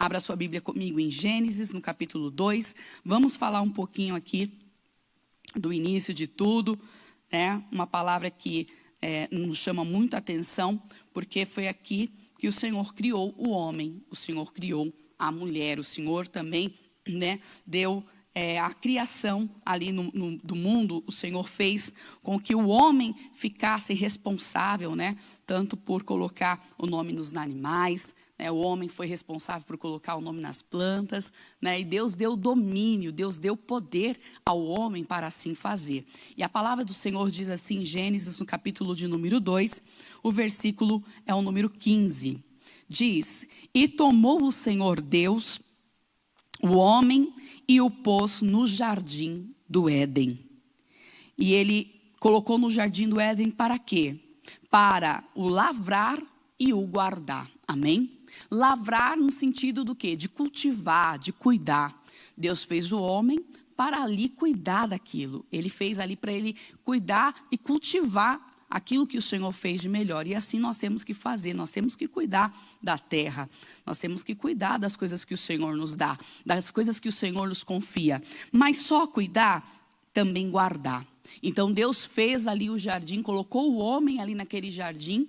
Abra sua Bíblia comigo em Gênesis, no capítulo 2. Vamos falar um pouquinho aqui do início de tudo, né? Uma palavra que nos chama muita atenção, porque foi aqui que o Senhor criou o homem, o Senhor criou a mulher, o Senhor também, né, deu a criação ali do mundo. O Senhor fez com que o homem ficasse responsável, né, tanto por colocar o nome nos animais, né, o homem foi responsável por colocar o nome nas plantas, né, e Deus deu domínio, Deus deu poder ao homem para assim fazer. E a palavra do Senhor diz assim em Gênesis, no capítulo de número 2, o versículo é o número 15. Diz: e tomou o Senhor Deus o homem e o pôs no jardim do Éden. E ele colocou no jardim do Éden para quê? Para o lavrar e o guardar. Amém? Lavrar no sentido do quê? De cultivar, de cuidar. Deus fez o homem para ali cuidar daquilo. Ele fez ali para ele cuidar e cultivar aquilo que o Senhor fez de melhor. E assim nós temos que fazer, nós temos que cuidar da terra, nós temos que cuidar das coisas que o Senhor nos dá, das coisas que o Senhor nos confia. Mas só cuidar, também guardar. Então Deus fez ali o jardim, colocou o homem ali naquele jardim,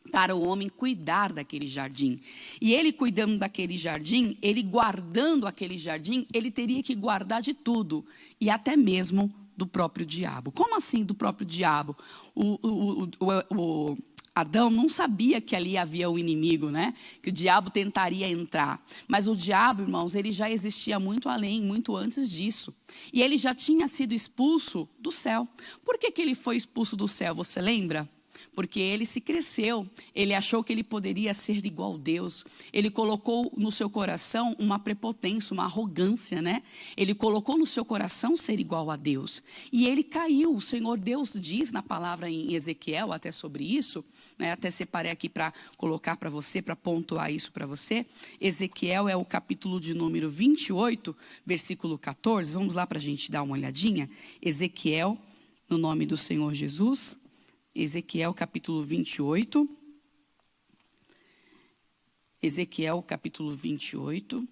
para o homem cuidar daquele jardim. E ele cuidando daquele jardim, ele guardando aquele jardim, ele teria que guardar de tudo, e até mesmo do próprio diabo. Como assim do próprio diabo? O Adão não sabia que ali havia o inimigo, né? Que o diabo tentaria entrar. Mas o diabo, irmãos, ele já existia muito além, muito antes disso. E ele já tinha sido expulso do céu. Por que ele foi expulso do céu? Você lembra? Porque ele se cresceu, ele achou que ele poderia ser igual a Deus. Ele colocou no seu coração uma prepotência, uma arrogância, né? Ele colocou no seu coração ser igual a Deus. E ele caiu. O Senhor Deus diz na palavra em Ezequiel até sobre isso, né? Até separei aqui para colocar para você, para pontuar isso para você. Ezequiel é o capítulo de número 28, versículo 14. Vamos lá para a gente dar uma olhadinha. Ezequiel, no nome do Senhor Jesus. Ezequiel capítulo 28. Ezequiel capítulo 28.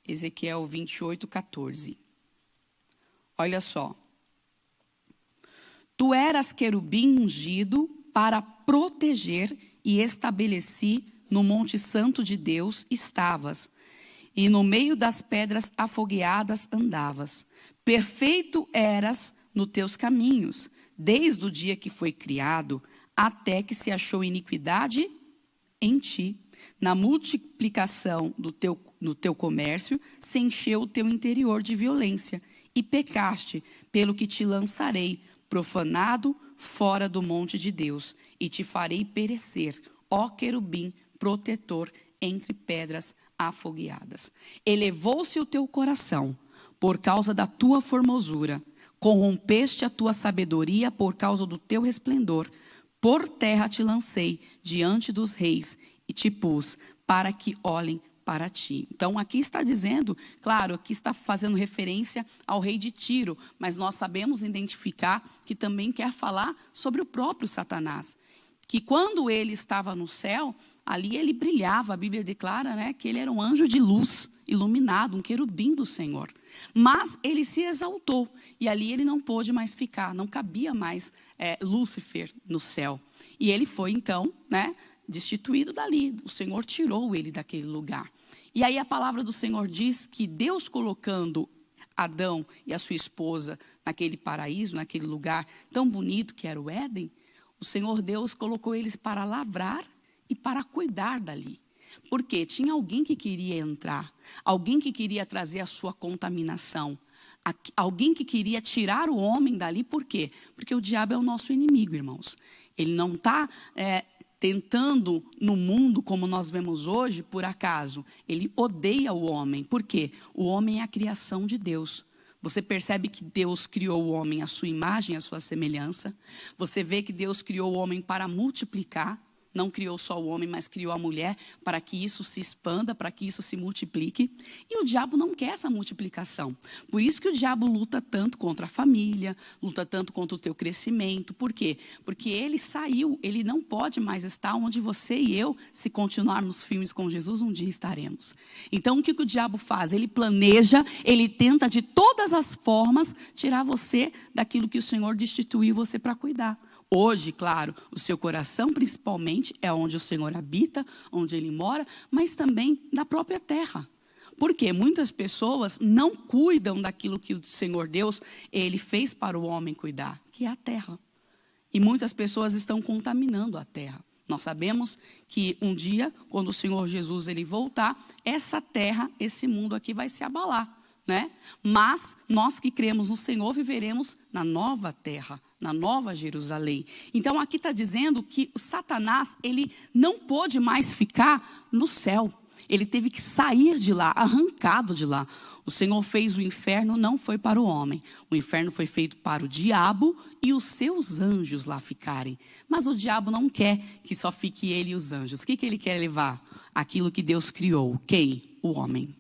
Ezequiel 28, 14. Olha só. Tu eras querubim ungido para proteger e estabeleci no monte santo de Deus estavas. E no meio das pedras afogueadas andavas. Perfeito eras nos teus caminhos, desde o dia que foi criado, até que se achou iniquidade em ti. Na multiplicação no teu comércio, se encheu o teu interior de violência. E pecaste, pelo que te lançarei, profanado, fora do monte de Deus. E te farei perecer, ó querubim, protetor, entre pedras afogueadas. Elevou-se o teu coração por causa da tua formosura, corrompeste a tua sabedoria por causa do teu resplendor. Por terra te lancei diante dos reis e te pus para que olhem para ti. Então aqui está dizendo, claro, aqui está fazendo referência ao rei de Tiro, mas nós sabemos identificar que também quer falar sobre o próprio Satanás, que quando ele estava no céu, ali ele brilhava. A Bíblia declara, né, que ele era um anjo de luz, iluminado, um querubim do Senhor. Mas ele se exaltou e ali ele não pôde mais ficar, não cabia mais Lúcifer no céu. E ele foi então, né, destituído dali. O Senhor tirou ele daquele lugar. E aí a palavra do Senhor diz que Deus colocando Adão e a sua esposa naquele paraíso, naquele lugar tão bonito que era o Éden, o Senhor Deus colocou eles para lavrar e para cuidar dali. Porque tinha alguém que queria entrar, alguém que queria trazer a sua contaminação, alguém que queria tirar o homem dali. Por quê? Porque o diabo é o nosso inimigo, irmãos. Ele não está tentando no mundo como nós vemos hoje, por acaso. Ele odeia o homem. Por quê? O homem é a criação de Deus. Você percebe que Deus criou o homem à sua imagem, à sua semelhança. Você vê que Deus criou o homem para multiplicar. não criou só o homem, mas criou a mulher para que isso se expanda, para que isso se multiplique. E o diabo não quer essa multiplicação. Por isso que o diabo luta tanto contra a família, luta tanto contra o teu crescimento. Por quê? Porque ele saiu, ele não pode mais estar onde você e eu, se continuarmos firmes com Jesus, um dia estaremos. Então, o que o diabo faz? Ele planeja, ele tenta de todas as formas tirar você daquilo que o Senhor destituiu você para cuidar. Hoje, claro, o seu coração principalmente é onde o Senhor habita, onde Ele mora, mas também da própria terra. Porque muitas pessoas não cuidam daquilo que o Senhor Deus, Ele fez para o homem cuidar, que é a terra. E muitas pessoas estão contaminando a terra. Nós sabemos que um dia, quando o Senhor Jesus ele voltar, essa terra, esse mundo aqui vai se abalar. Né? Mas nós que cremos no Senhor viveremos na nova terra, na nova Jerusalém. Então aqui está dizendo que o Satanás ele não pôde mais ficar no céu. Ele teve que sair de lá, arrancado de lá. O Senhor fez o inferno, não foi para o homem. O inferno foi feito para o diabo e os seus anjos lá ficarem. Mas o diabo não quer que só fique ele e os anjos. O que ele quer levar? Aquilo que Deus criou. Quem? O homem.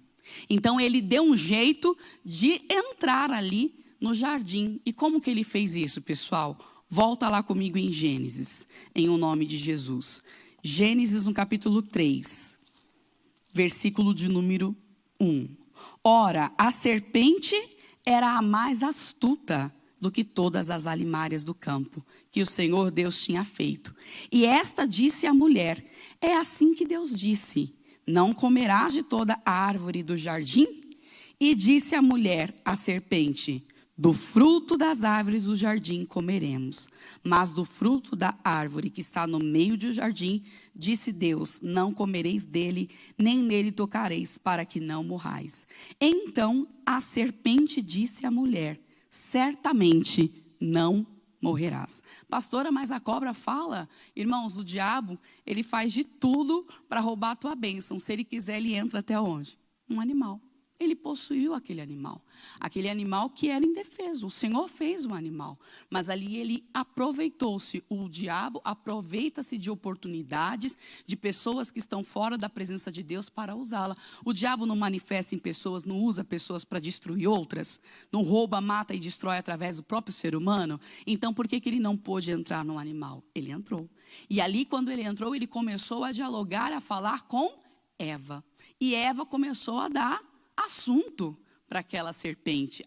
Então ele deu um jeito de entrar ali no jardim. E como que ele fez isso, pessoal? Volta lá comigo em Gênesis, em o nome de Jesus. Gênesis no capítulo 3, versículo de número 1. Ora, a serpente era a mais astuta do que todas as alimárias do campo, que o Senhor Deus tinha feito. E esta disse à mulher, é assim que Deus disse, não comerás de toda a árvore do jardim? E disse a mulher, à serpente, do fruto das árvores do jardim comeremos. Mas do fruto da árvore que está no meio do jardim, disse Deus, não comereis dele, nem nele tocareis, para que não morrais. Então a serpente disse à mulher, certamente não morrerás. Pastora, mas a cobra fala, irmãos, o diabo, ele faz de tudo para roubar a tua bênção. Se ele quiser, ele entra até onde? Um animal. Ele possuiu aquele animal que era indefeso. O Senhor fez o animal, mas ali ele aproveitou-se. O diabo aproveita-se de oportunidades, de pessoas que estão fora da presença de Deus para usá-la. O diabo não manifesta em pessoas, não usa pessoas para destruir outras, não rouba, mata e destrói através do próprio ser humano. Então, por que ele não pôde entrar no animal? Ele entrou. E ali, quando ele entrou, ele começou a dialogar, a falar com Eva. E Eva começou a dar assunto para aquela serpente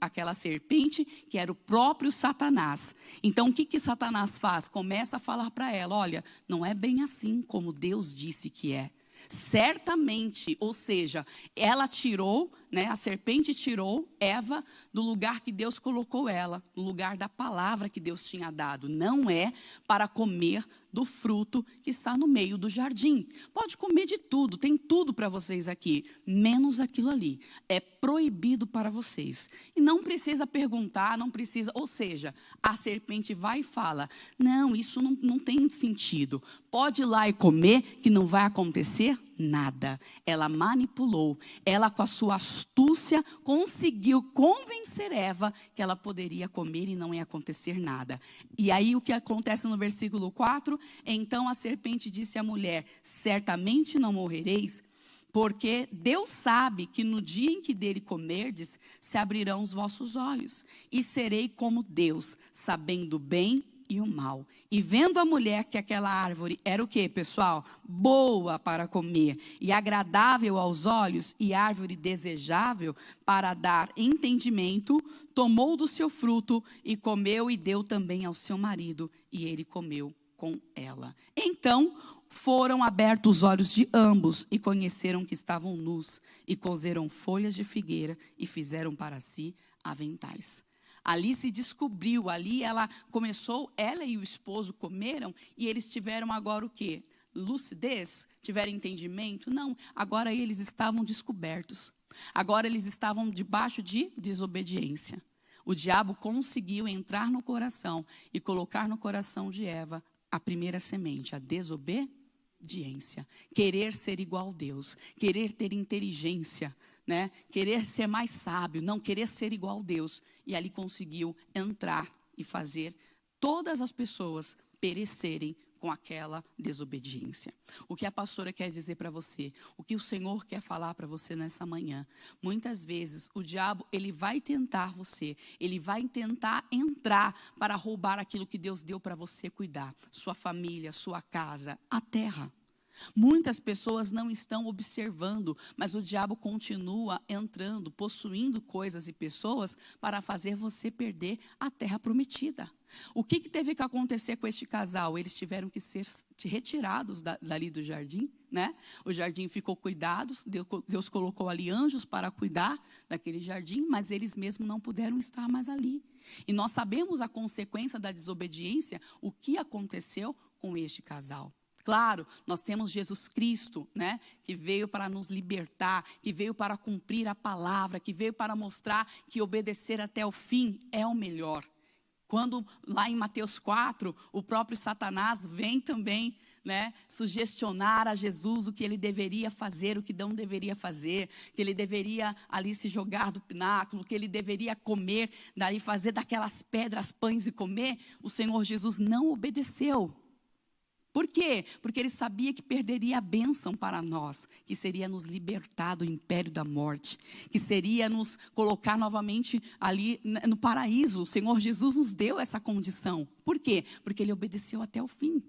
que era o próprio Satanás. Então o que Satanás faz? Começa a falar para ela, olha, não é bem assim como Deus disse que é. Certamente, ou seja, ela tirou, né, a serpente tirou Eva do lugar que Deus colocou ela, no lugar da palavra que Deus tinha dado. Não é para comer do fruto que está no meio do jardim. Pode comer de tudo, tem tudo para vocês aqui, menos aquilo ali. É proibido para vocês. E não precisa perguntar, não precisa, ou seja, a serpente vai e fala, não, isso não tem sentido. Pode ir lá e comer, que não vai acontecer nada. Ela manipulou, ela com a sua astúcia conseguiu convencer Eva que ela poderia comer e não ia acontecer nada. E aí o que acontece no versículo 4? Então a serpente disse à mulher, certamente não morrereis, porque Deus sabe que no dia em que dele comerdes, se abrirão os vossos olhos, e serei como Deus, sabendo o bem e o mal. E vendo a mulher que aquela árvore era o quê, pessoal? Boa para comer, e agradável aos olhos, e árvore desejável para dar entendimento, tomou do seu fruto, e comeu, e deu também ao seu marido, e ele comeu com ela. Então foram abertos os olhos de ambos e conheceram que estavam nus e coseram folhas de figueira e fizeram para si aventais. Ali se descobriu, ali ela começou, ela e o esposo comeram e eles tiveram agora o quê? Lucidez? Tiveram entendimento? Não, agora eles estavam descobertos. Agora eles estavam debaixo de desobediência. O diabo conseguiu entrar no coração e colocar no coração de Eva a primeira semente, a desobediência. Querer ser igual a Deus, querer ter inteligência, né? Querer ser mais sábio, não querer ser igual a Deus. E ali conseguiu entrar e fazer todas as pessoas perecerem com aquela desobediência. O que a pastora quer dizer para você, o que o Senhor quer falar para você nessa manhã, muitas vezes o diabo, ele vai tentar você, ele vai tentar entrar para roubar aquilo que Deus deu para você cuidar, sua família, sua casa, a terra. Muitas pessoas não estão observando, mas o diabo continua entrando, possuindo coisas e pessoas para fazer você perder a terra prometida. O que teve que acontecer com este casal? Eles tiveram que ser retirados dali do jardim, né? O jardim ficou cuidado, Deus colocou ali anjos para cuidar daquele jardim, mas eles mesmos não puderam estar mais ali. E nós sabemos a consequência da desobediência, o que aconteceu com este casal. Claro, nós temos Jesus Cristo, né, que veio para nos libertar, que veio para cumprir a palavra, que veio para mostrar que obedecer até o fim é o melhor. Quando lá em Mateus 4, o próprio Satanás vem também, né, sugestionar a Jesus o que ele deveria fazer, o que não deveria fazer, que ele deveria ali se jogar do pináculo, que ele deveria comer, daí fazer daquelas pedras pães e comer, o Senhor Jesus não obedeceu. Por quê? Porque ele sabia que perderia a bênção para nós, que seria nos libertar do império da morte, que seria nos colocar novamente ali no paraíso. O Senhor Jesus nos deu essa condição. Por quê? Porque ele obedeceu até o fim.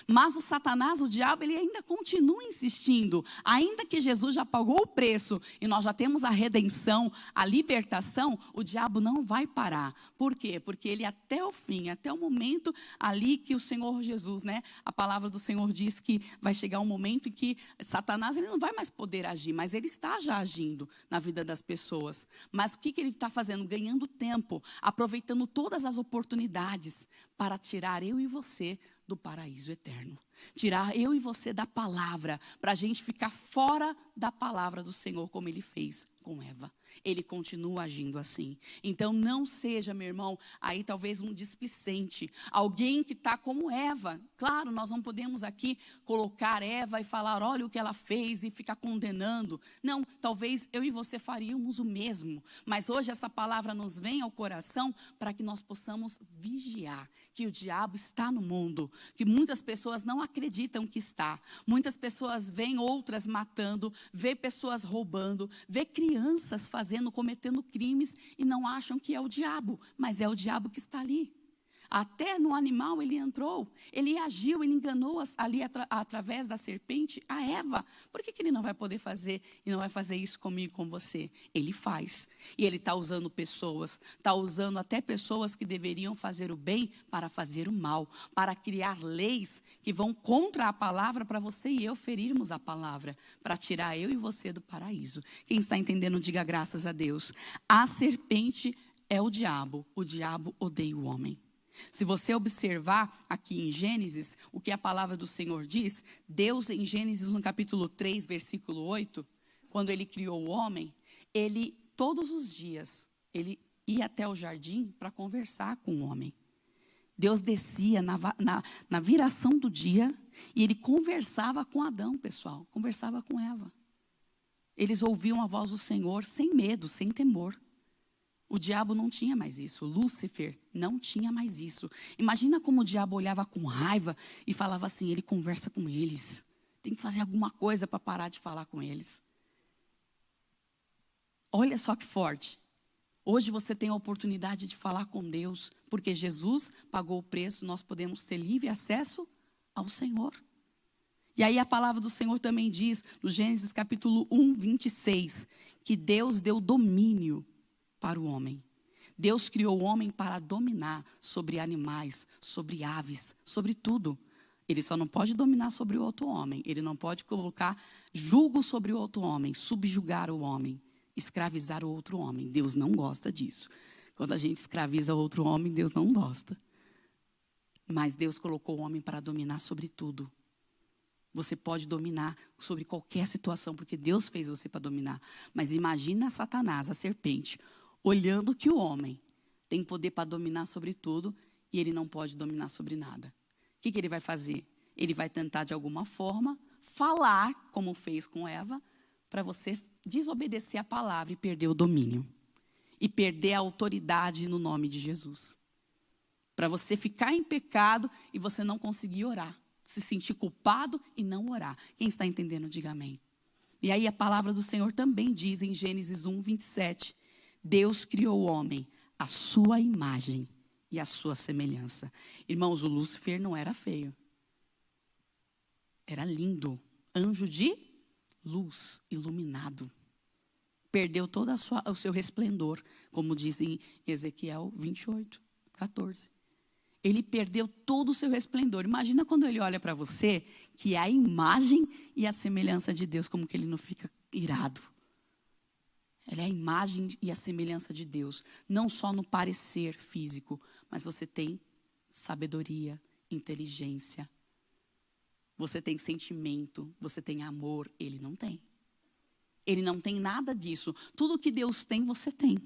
Mas o Satanás, o diabo, ele ainda continua insistindo. Ainda que Jesus já pagou o preço e nós já temos a redenção, a libertação, o diabo não vai parar. Por quê? Porque ele até o fim, até o momento ali que o Senhor Jesus, né? A palavra do Senhor diz que vai chegar um momento em que Satanás ele não vai mais poder agir, mas ele está já agindo na vida das pessoas. Mas o que ele está fazendo? Ganhando tempo, aproveitando todas as oportunidades para tirar eu e você do paraíso eterno. Tirar eu e você da palavra, para a gente ficar fora da palavra do Senhor, como ele fez com Eva. Ele continua agindo assim. Então não seja, meu irmão, aí talvez um displicente, alguém que está como Eva. Claro, nós não podemos aqui colocar Eva e falar, olha o que ela fez e ficar condenando. Não, talvez eu e você faríamos o mesmo. Mas hoje essa palavra nos vem ao coração para que nós possamos vigiar, que o diabo está no mundo, que muitas pessoas não acreditam que está. Muitas pessoas veem outras matando, vê pessoas roubando, vê crianças cometendo crimes e não acham que é o diabo, mas é o diabo que está ali. Até no animal ele entrou, ele agiu, ele enganou ali através da serpente a Eva. Por que ele não vai poder fazer e não vai fazer isso comigo, com você? Ele faz. E ele está usando pessoas, está usando até pessoas que deveriam fazer o bem para fazer o mal, para criar leis que vão contra a palavra para você e eu ferirmos a palavra, para tirar eu e você do paraíso. Quem está entendendo, diga graças a Deus. A serpente é o diabo odeia o homem. Se você observar aqui em Gênesis, o que a palavra do Senhor diz, Deus em Gênesis no capítulo 3, versículo 8, quando ele criou o homem, ele todos os dias, ele ia até o jardim para conversar com o homem. Deus descia na viração do dia e ele conversava com Adão, pessoal, conversava com Eva. Eles ouviam a voz do Senhor sem medo, sem temor. O diabo não tinha mais isso, Lúcifer não tinha mais isso. Imagina como o diabo olhava com raiva e falava assim, ele conversa com eles. Tem que fazer alguma coisa para parar de falar com eles. Olha só que forte. Hoje você tem a oportunidade de falar com Deus, porque Jesus pagou o preço, nós podemos ter livre acesso ao Senhor. E aí a palavra do Senhor também diz, no Gênesis capítulo 1, 26, que Deus deu domínio para o homem. Deus criou o homem para dominar sobre animais, sobre aves, sobre tudo. Ele só não pode dominar sobre o outro homem. Ele não pode colocar jugo sobre o outro homem, subjugar o homem, escravizar o outro homem. Deus não gosta disso. Quando a gente escraviza outro homem, Deus não gosta. Mas Deus colocou o homem para dominar sobre tudo. Você pode dominar sobre qualquer situação, porque Deus fez você para dominar. Mas imagina Satanás, a serpente, olhando que o homem tem poder para dominar sobre tudo e ele não pode dominar sobre nada. O que ele vai fazer? Ele vai tentar de alguma forma falar, como fez com Eva, para você desobedecer a palavra e perder o domínio. E perder a autoridade no nome de Jesus. Para você ficar em pecado e você não conseguir orar. Se sentir culpado e não orar. Quem está entendendo, diga amém. E aí a palavra do Senhor também diz em Gênesis 1, 27. Deus criou o homem à sua imagem e à sua semelhança. Irmãos, o Lúcifer não era feio. Era lindo. Anjo de luz, iluminado. Perdeu todo o seu resplendor, como diz em Ezequiel 28, 14. Ele perdeu todo o seu resplendor. Imagina quando ele olha para você, que é a imagem e a semelhança de Deus, como que ele não fica irado. Ele é a imagem e a semelhança de Deus. Não só no parecer físico, mas você tem sabedoria, inteligência. Você tem sentimento, você tem amor. Ele não tem. Ele não tem nada disso. Tudo que Deus tem, você tem.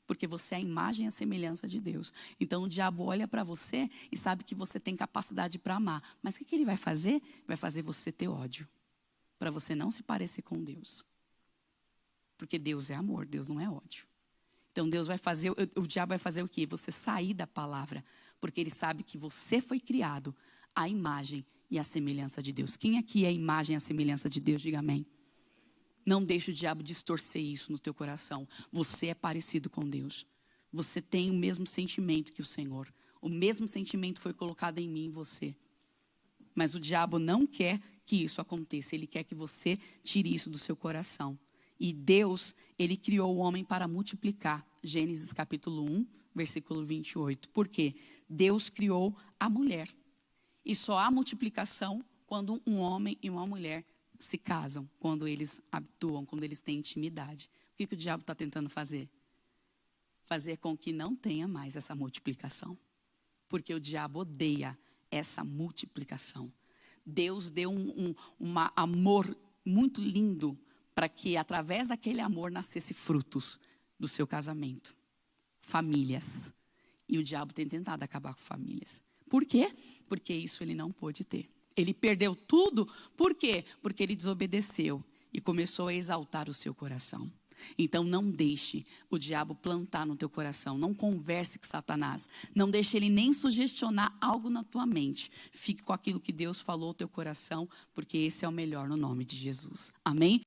Porque você é a imagem e a semelhança de Deus. Então o diabo olha para você e sabe que você tem capacidade para amar. Mas o que ele vai fazer? Vai fazer você ter ódio. Para você não se parecer com Deus. Porque Deus é amor, Deus não é ódio. Então Deus vai fazer, o diabo vai fazer o quê? Você sair da palavra. Porque ele sabe que você foi criado à imagem e à semelhança de Deus. Quem aqui é a imagem e a semelhança de Deus? Diga amém. Não deixe o diabo distorcer isso no teu coração. Você é parecido com Deus. Você tem o mesmo sentimento que o Senhor. O mesmo sentimento foi colocado em mim e em você. Mas o diabo não quer que isso aconteça. Ele quer que você tire isso do seu coração. E Deus, ele criou o homem para multiplicar. Gênesis capítulo 1, versículo 28. Por quê? Deus criou a mulher. E só há multiplicação quando um homem e uma mulher se casam, quando eles habituam, quando eles têm intimidade. O que o diabo está tentando fazer? Fazer com que não tenha mais essa multiplicação. Porque o diabo odeia essa multiplicação. Deus deu um amor muito lindo para que através daquele amor nascesse frutos do seu casamento. Famílias. E o diabo tem tentado acabar com famílias. Por quê? Porque isso ele não pôde ter. Ele perdeu tudo, por quê? Porque ele desobedeceu e começou a exaltar o seu coração. Então não deixe o diabo plantar no teu coração, não converse com Satanás, não deixe ele nem sugestionar algo na tua mente. Fique com aquilo que Deus falou no teu coração, porque esse é o melhor no nome de Jesus. Amém?